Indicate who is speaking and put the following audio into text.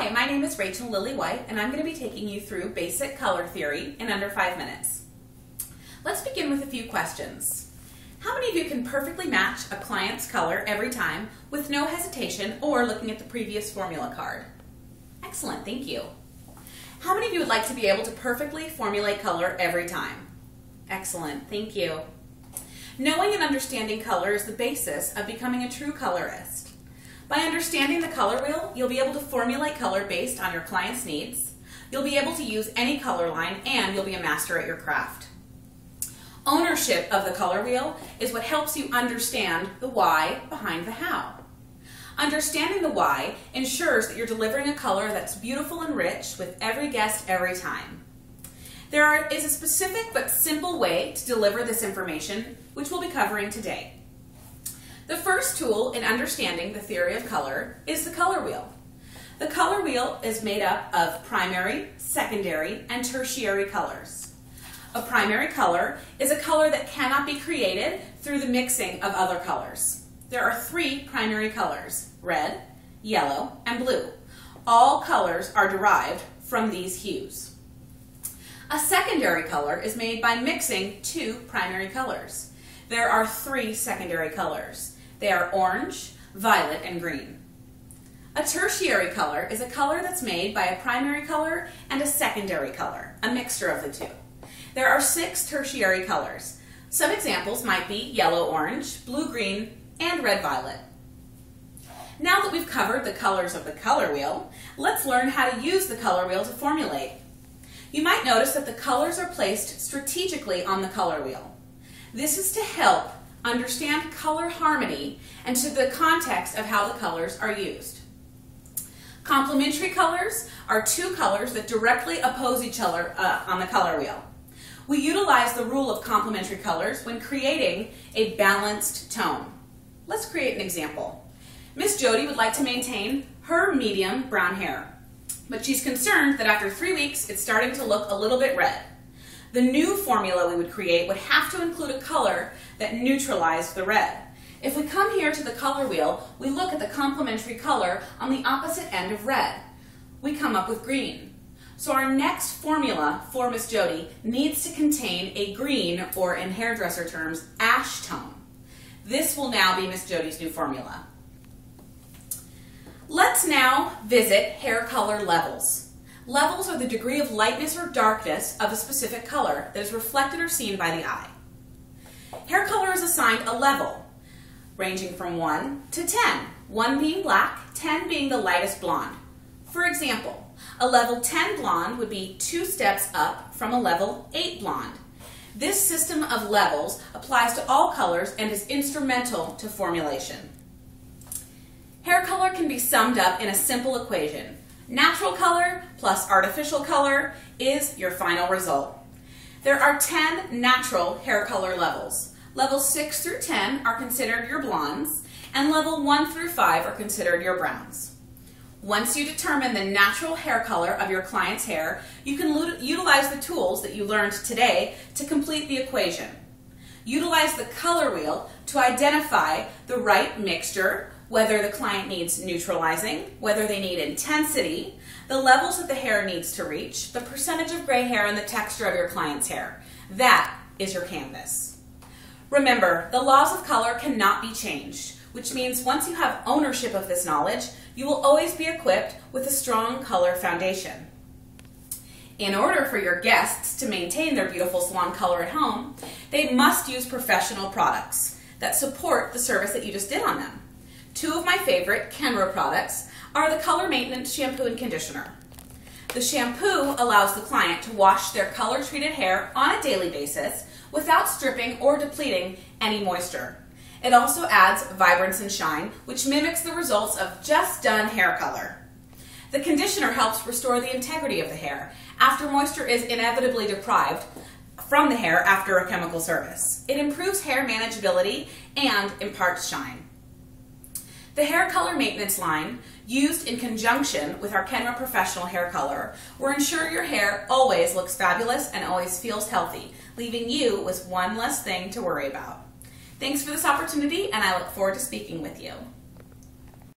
Speaker 1: Hi, my name is Rachel Lily White, and I'm going to be taking you through basic color theory in under 5 minutes. Let's begin with a few questions. How many of you can perfectly match a client's color every time with no hesitation or looking at the previous formula card? Excellent, thank you. How many of you would like to be able to perfectly formulate color every time? Excellent, thank you. Knowing and understanding color is the basis of becoming a true colorist. By understanding the color wheel, you'll be able to formulate color based on your client's needs. You'll be able to use any color line, and you'll be a master at your craft. Ownership of the color wheel is what helps you understand the why behind the how. Understanding the why ensures that you're delivering a color that's beautiful and rich with every guest every time. There is a specific but simple way to deliver this information, which we'll be covering today. The first tool in understanding the theory of color is the color wheel. The color wheel is made up of primary, secondary, and tertiary colors. A primary color is a color that cannot be created through the mixing of other colors. There are 3 primary colors: red, yellow, and blue. All colors are derived from these hues. A secondary color is made by mixing 2 primary colors. There are 3 secondary colors. They are orange, violet, and green. A tertiary color is a color that's made by a primary color and a secondary color, a mixture of the 2. There are 6 tertiary colors. Some examples might be yellow-orange, blue-green, and red-violet. Now that we've covered the colors of the color wheel, let's learn how to use the color wheel to formulate. You might notice that the colors are placed strategically on the color wheel. This is to help understand color harmony and to the context of how the colors are used. Complementary colors are 2 colors that directly oppose each other on the color wheel. We utilize the rule of complementary colors when creating a balanced tone. Let's create an example. Miss Jody would like to maintain her medium brown hair, but she's concerned that after 3 weeks it's starting to look a little bit red. The new formula we would create would have to include a color that neutralized the red. If we come here to the color wheel, we look at the complementary color on the opposite end of red. We come up with green. So our next formula for Miss Jody needs to contain a green, or in hairdresser terms, ash tone. This will now be Miss Jody's new formula. Let's now visit hair color levels. Levels are the degree of lightness or darkness of a specific color that is reflected or seen by the eye. Hair color is assigned a level, ranging from 1 to 10, 1 being black, 10 being the lightest blonde. For example, a level 10 blonde would be 2 steps up from a level 8 blonde. This system of levels applies to all colors and is instrumental to formulation. Hair color can be summed up in a simple equation. Natural color plus artificial color is your final result. There are 10 natural hair color levels. Levels 6 through 10 are considered your blondes, and level 1 through 5 are considered your browns. Once you determine the natural hair color of your client's hair, you can utilize the tools that you learned today to complete the equation. Utilize the color wheel to identify the right mixture, whether the client needs neutralizing, whether they need intensity, the levels that the hair needs to reach, the percentage of gray hair, and the texture of your client's hair. That is your canvas. Remember, the laws of color cannot be changed, which means once you have ownership of this knowledge, you will always be equipped with a strong color foundation. In order for your guests to maintain their beautiful salon color at home, they must use professional products that support the service that you just did on them. 2 of my favorite Kenra products are the Color Maintenance Shampoo and Conditioner. The shampoo allows the client to wash their color-treated hair on a daily basis without stripping or depleting any moisture. It also adds vibrance and shine, which mimics the results of just done hair color. The conditioner helps restore the integrity of the hair after moisture is inevitably deprived from the hair after a chemical service. It improves hair manageability and imparts shine. The hair color maintenance line, used in conjunction with our Kenra Professional Hair Color, will ensure your hair always looks fabulous and always feels healthy, leaving you with one less thing to worry about. Thanks for this opportunity, and I look forward to speaking with you.